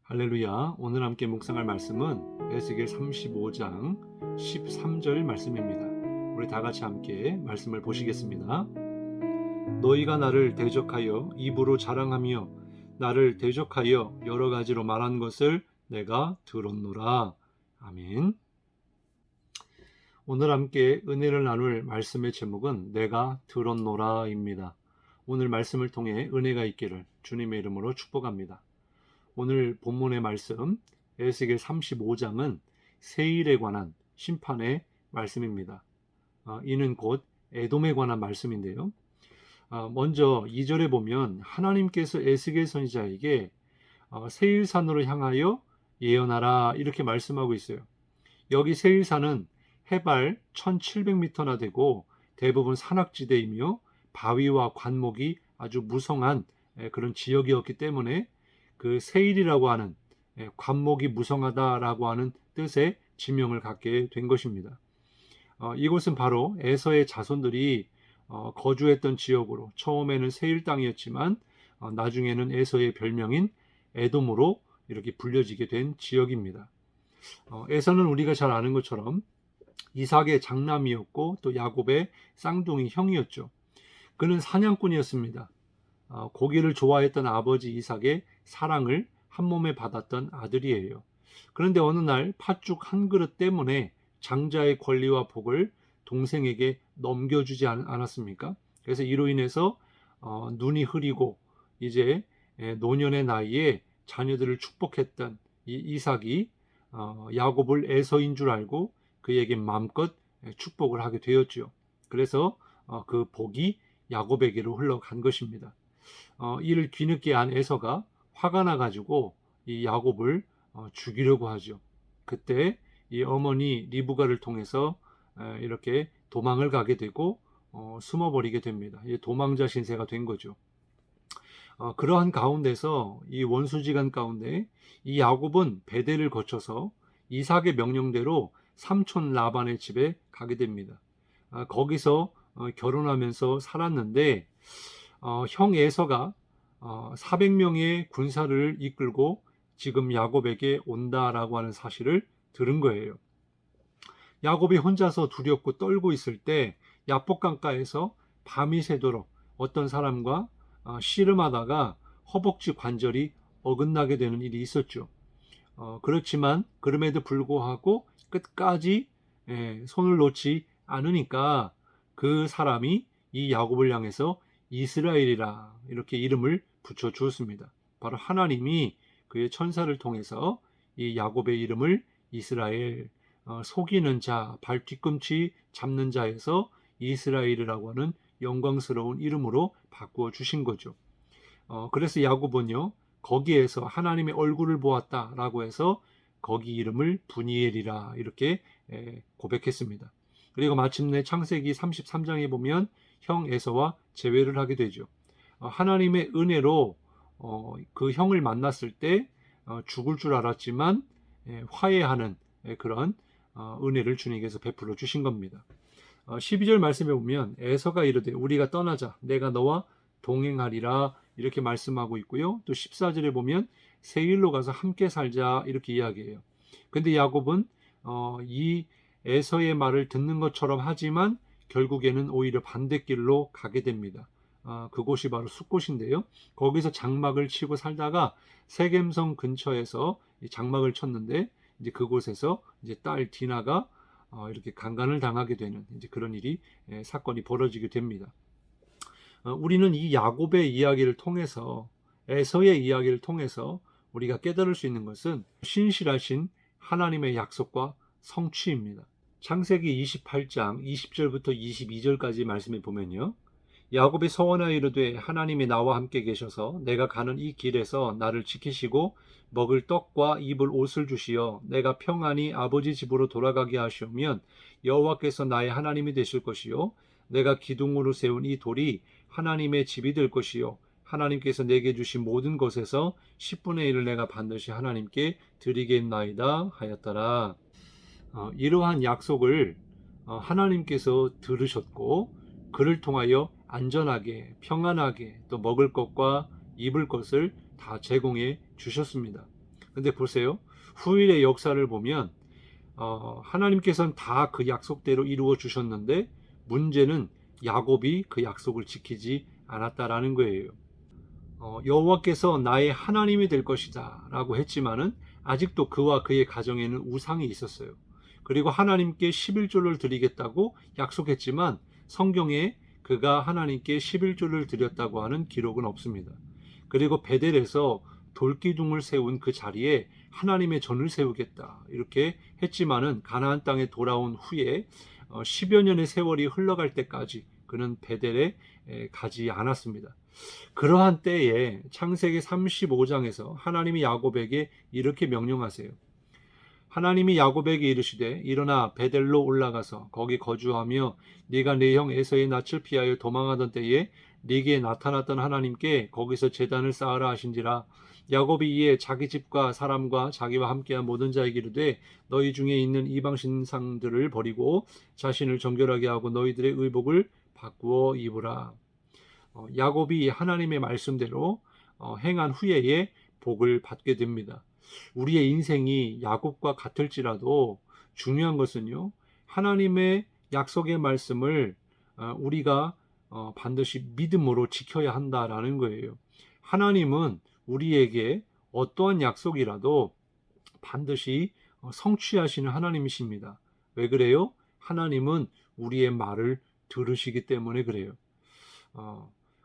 할렐루야. 오늘 함께 묵상할 말씀은 에스겔 35장 13절 말씀입니다. 우리 다 같이 함께 말씀을 보시겠습니다. 너희가 나를 대적하여 입으로 자랑하며 나를 대적하여 여러 가지로 말한 것을 내가 들었노라. 아멘. 오늘 함께 은혜를 나눌 말씀의 제목은 내가 들었노라입니다. 오늘 말씀을 통해 은혜가 있기를 주님의 이름으로 축복합니다. 오늘 본문의 말씀 에스겔 35장은 세일에 관한 심판의 말씀입니다. 이는 곧 에돔에 관한 말씀인데요. 먼저 2절에 보면 하나님께서 에스겔 선지자에게 세일산으로 향하여 예언하라 이렇게 말씀하고 있어요. 여기 세일산은 해발 1700m나 되고 대부분 산악지대이며 바위와 관목이 아주 무성한 그런 지역이었기 때문에 그 세일이라고 하는 관목이 무성하다라고 하는 뜻의 지명을 갖게 된 것입니다. 이곳은 바로 에서의 자손들이 거주했던 지역으로 처음에는 세일 땅이었지만 나중에는 에서의 별명인 에돔으로 이렇게 불려지게 된 지역입니다. 에서는 우리가 잘 아는 것처럼 이삭의 장남이었고 또 야곱의 쌍둥이 형이었죠. 그는 사냥꾼이었습니다. 고기를 좋아했던 아버지 이삭의 사랑을 한 몸에 받았던 아들이에요. 그런데 어느 날 팥죽 한 그릇 때문에 장자의 권리와 복을 동생에게 넘겨주지 않았습니까? 그래서 이로 인해서 눈이 흐리고 이제 노년의 나이에 자녀들을 축복했던 이 이삭이 야곱을 에서인 줄 알고 그에게 마음껏 축복을 하게 되었죠. 그래서 그 복이 야곱에게로 흘러간 것입니다. 이를 뒤늦게 안 에서가 화가 나가지고 이 야곱을 죽이려고 하죠. 그때 이 어머니 리브가를 통해서 이렇게 도망을 가게 되고 숨어버리게 됩니다. 도망자 신세가 된 거죠. 그러한 가운데서 이 원수지간 가운데 이 야곱은 베델을 거쳐서 이삭의 명령대로 삼촌 라반의 집에 가게 됩니다. 거기서 결혼하면서 살았는데 형 에서가 400명의 군사를 이끌고 지금 야곱에게 온다라고 하는 사실을 들은 거예요. 야곱이 혼자서 두렵고 떨고 있을 때 야복강가에서 밤이 새도록 어떤 사람과 씨름하다가 허벅지 관절이 어긋나게 되는 일이 있었죠. 그렇지만 그럼에도 불구하고 끝까지 손을 놓지 않으니까 그 사람이 이 야곱을 향해서 이스라엘이라 이렇게 이름을 붙여 주었습니다. 바로 하나님이 그의 천사를 통해서 이 야곱의 이름을 이스라엘, 속이는 자, 발 뒤꿈치 잡는 자에서 이스라엘이라고 하는 영광스러운 이름으로 바꾸어 주신 거죠. 그래서 야곱은요 거기에서 하나님의 얼굴을 보았다라고 해서 거기 이름을 분이엘이라 이렇게 고백했습니다. 그리고 마침내 창세기 33장에 보면 형 에서와 재회를 하게 되죠. 하나님의 은혜로 그 형을 만났을 때 죽을 줄 알았지만 화해하는 그런 은혜를 주님께서 베풀어 주신 겁니다. 12절 말씀에 보면 에서가 이르되 우리가 떠나자 내가 너와 동행하리라 이렇게 말씀하고 있고요. 또 14절에 보면 세일로 가서 함께 살자 이렇게 이야기해요. 근데 야곱은 이 에서의 말을 듣는 것처럼 하지만 결국에는 오히려 반대길로 가게 됩니다. 그곳이 바로 숫곳인데요. 거기서 장막을 치고 살다가 세겜성 근처에서 장막을 쳤는데 이제 그곳에서 이제 딸 디나가 이렇게 강간을 당하게 되는 이제 그런 일이 사건이 벌어지게 됩니다. 우리는 이 야곱의 이야기를 통해서 에서의 이야기를 통해서 우리가 깨달을 수 있는 것은 신실하신 하나님의 약속과 성취입니다. 창세기 28장 20절부터 22절까지 말씀에 보면요. 야곱이 서원하여 이르되 하나님이 나와 함께 계셔서 내가 가는 이 길에서 나를 지키시고 먹을 떡과 입을 옷을 주시어 내가 평안히 아버지 집으로 돌아가게 하시오면 여호와께서 나의 하나님이 되실 것이요 내가 기둥으로 세운 이 돌이 하나님의 집이 될 것이요 하나님께서 내게 주신 모든 것에서 10분의 1을 내가 반드시 하나님께 드리겠나이다 하였더라. 이러한 약속을 하나님께서 들으셨고 그를 통하여 안전하게 평안하게 또 먹을 것과 입을 것을 다 제공해 주셨습니다. 근데 보세요. 후일의 역사를 보면 하나님께서는 다 그 약속대로 이루어 주셨는데 문제는 야곱이 그 약속을 지키지 않았다라는 거예요. 여호와께서 나의 하나님이 될 것이다 라고 했지만은 아직도 그와 그의 가정에는 우상이 있었어요. 그리고 하나님께 11조를 드리겠다고 약속했지만 성경에 그가 하나님께 11조를 드렸다고 하는 기록은 없습니다. 그리고 베델에서 돌기둥을 세운 그 자리에 하나님의 전을 세우겠다 이렇게 했지만은 가나안 땅에 돌아온 후에 10여 년의 세월이 흘러갈 때까지 그는 베델에 가지 않았습니다. 그러한 때에 창세기 35장에서 하나님이 야곱에게 이렇게 명령하세요. 하나님이 야곱에게 이르시되 일어나 베델로 올라가서 거기 거주하며 네가 네 형 에서의 낯을 피하여 도망하던 때에 네게 나타났던 하나님께 거기서 제단을 쌓으라 하신지라. 야곱이 이에 자기 집과 사람과 자기와 함께한 모든 자에게 이르되 너희 중에 있는 이방 신상들을 버리고 자신을 정결하게 하고 너희들의 의복을 바꾸어 입으라. 야곱이 하나님의 말씀대로 행한 후에의 복을 받게 됩니다. 우리의 인생이 야곱과 같을지라도 중요한 것은요, 하나님의 약속의 말씀을 우리가 반드시 믿음으로 지켜야 한다라는 거예요. 하나님은 우리에게 어떠한 약속이라도 반드시 성취하시는 하나님이십니다. 왜 그래요? 하나님은 우리의 말을 들으시기 때문에 그래요.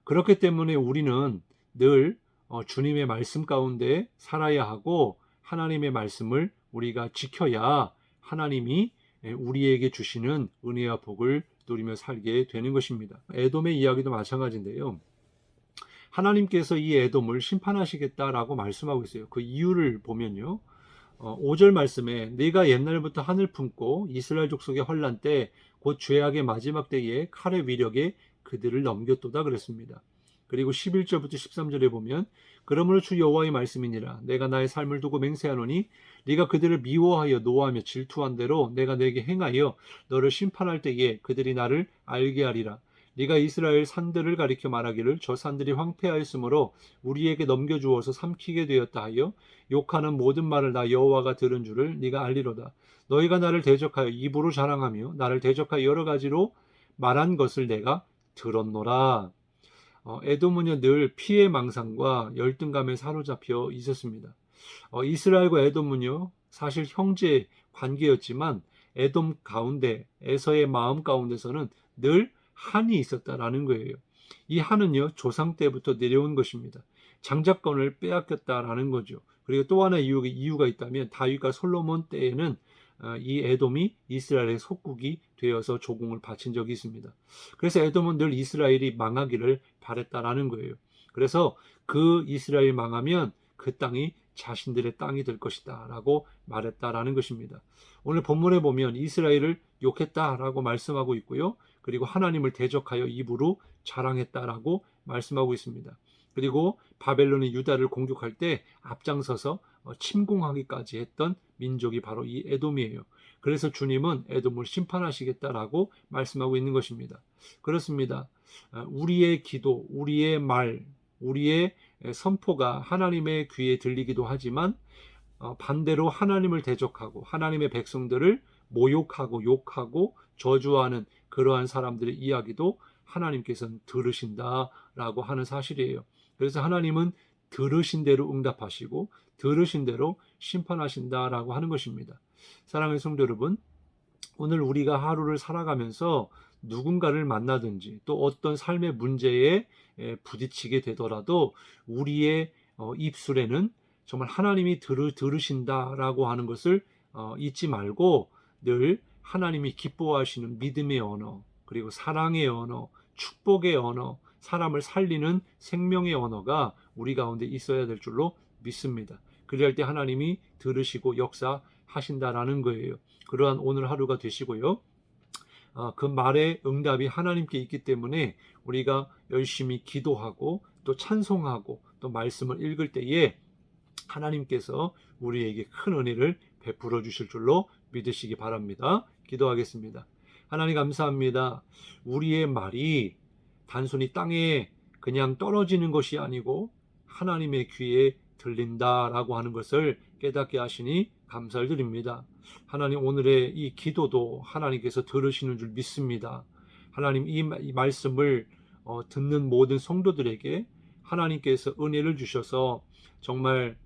그렇기 때문에 우리는 늘 주님의 말씀 가운데 살아야 하고 하나님의 말씀을 우리가 지켜야 하나님이 우리에게 주시는 은혜와 복을 누리며 살게 되는 것입니다. 에돔의 이야기도 마찬가지인데요. 하나님께서 이 에돔을 심판하시겠다라고 말씀하고 있어요. 그 이유를 보면요. 5절 말씀에 네가 옛날부터 하늘 품고 이스라엘 족속의 환난 때 곧 죄악의 마지막 때에 칼의 위력에 그들을 넘겼도다 그랬습니다. 그리고 11절부터 13절에 보면 그러므로 주 여호와의 말씀이니라 내가 나의 삶을 두고 맹세하노니 네가 그들을 미워하여 노하며 질투한 대로 내가 내게 행하여 너를 심판할 때에 그들이 나를 알게 하리라. 네가 이스라엘 산들을 가리켜 말하기를 저 산들이 황폐하였으므로 우리에게 넘겨주어서 삼키게 되었다 하여 욕하는 모든 말을 나 여호와가 들은 줄을 네가 알리로다. 너희가 나를 대적하여 입으로 자랑하며 나를 대적하여 여러 가지로 말한 것을 내가 들었노라. 에돔은요 늘 피해 망상과 열등감에 사로잡혀 있었습니다. 이스라엘과 에돔은요 사실 형제 관계였지만 에돔 가운데 에서의 마음 가운데서는 늘 한이 있었다라는 거예요. 이 한은요 조상 때부터 내려온 것입니다. 장자권을 빼앗겼다라는 거죠. 그리고 또 하나 이유가 있다면 다윗과 솔로몬 때에는 이 에돔이 이스라엘의 속국이 되어서 조공을 바친 적이 있습니다. 그래서 에돔은 늘 이스라엘이 망하기를 바랬다라는 거예요. 그래서 그 이스라엘이 망하면 그 땅이 자신들의 땅이 될 것이다 라고 말했다라는 것입니다. 오늘 본문에 보면 이스라엘을 욕했다라고 말씀하고 있고요. 그리고 하나님을 대적하여 입으로 자랑했다라고 말씀하고 있습니다. 그리고 바벨론이 유다를 공격할 때 앞장서서 침공하기까지 했던 민족이 바로 이 에돔이에요. 그래서 주님은 에돔을 심판하시겠다라고 말씀하고 있는 것입니다. 그렇습니다. 우리의 기도, 우리의 말, 우리의 선포가 하나님의 귀에 들리기도 하지만 반대로 하나님을 대적하고 하나님의 백성들을 모욕하고 욕하고 저주하는 그러한 사람들의 이야기도 하나님께서는 들으신다라고 하는 사실이에요. 그래서 하나님은 들으신 대로 응답하시고 들으신 대로 심판하신다라고 하는 것입니다. 사랑하는 성도 여러분, 오늘 우리가 하루를 살아가면서 누군가를 만나든지 또 어떤 삶의 문제에 부딪히게 되더라도 우리의 입술에는 정말 하나님이 들으신다라고 하는 것을 잊지 말고 늘 하나님이 기뻐하시는 믿음의 언어, 그리고 사랑의 언어, 축복의 언어, 사람을 살리는 생명의 언어가 우리 가운데 있어야 될 줄로 믿습니다. 그럴 때 하나님이 들으시고 역사하신다라는 거예요. 그러한 오늘 하루가 되시고요. 그 말의 응답이 하나님께 있기 때문에 우리가 열심히 기도하고 또 찬송하고 또 말씀을 읽을 때에 하나님께서 우리에게 큰 은혜를 베풀어 주실 줄로 믿으시기 바랍니다. 기도하겠습니다. 하나님 감사합니다. 우리의 말이 단순히 땅에 그냥 떨어지는 것이 아니고 하나님의 귀에 들린다라고 하는 것을 깨닫게 하시니 감사를 드립니다. 하나님, 오늘의 이 기도도 하나님께서 들으시는 줄 믿습니다. 하나님, 이 말씀을 듣는 모든 성도들에게 하나님께서 은혜를 주셔서 정말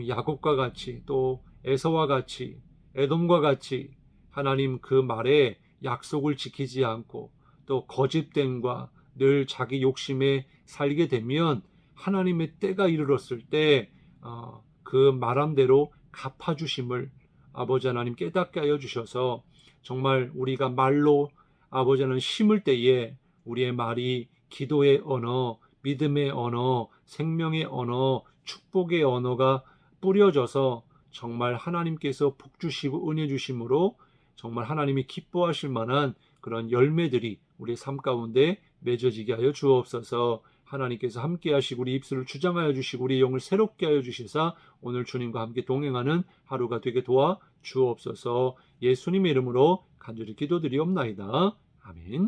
야곱과 같이, 또 에서와 같이, 에돔과 같이 하나님 그 말에 약속을 지키지 않고 또 거짓됨과 늘 자기 욕심에 살게 되면 하나님의 때가 이르렀을 때 그 말한 대로 갚아주심을 아버지 하나님 깨닫게 하여 주셔서 정말 우리가 말로 아버지 하나님 심을 때에 우리의 말이 기도의 언어, 믿음의 언어, 생명의 언어, 축복의 언어가 뿌려져서 정말 하나님께서 복 주시고 은혜 주심으로 정말 하나님이 기뻐하실 만한 그런 열매들이 우리 삶 가운데 맺어지게 하여 주옵소서. 하나님께서 함께 하시고 우리 입술을 주장하여 주시고 우리 영을 새롭게 하여 주시사 오늘 주님과 함께 동행하는 하루가 되게 도와 주옵소서. 예수님의 이름으로 간절히 기도드리옵나이다. 아멘.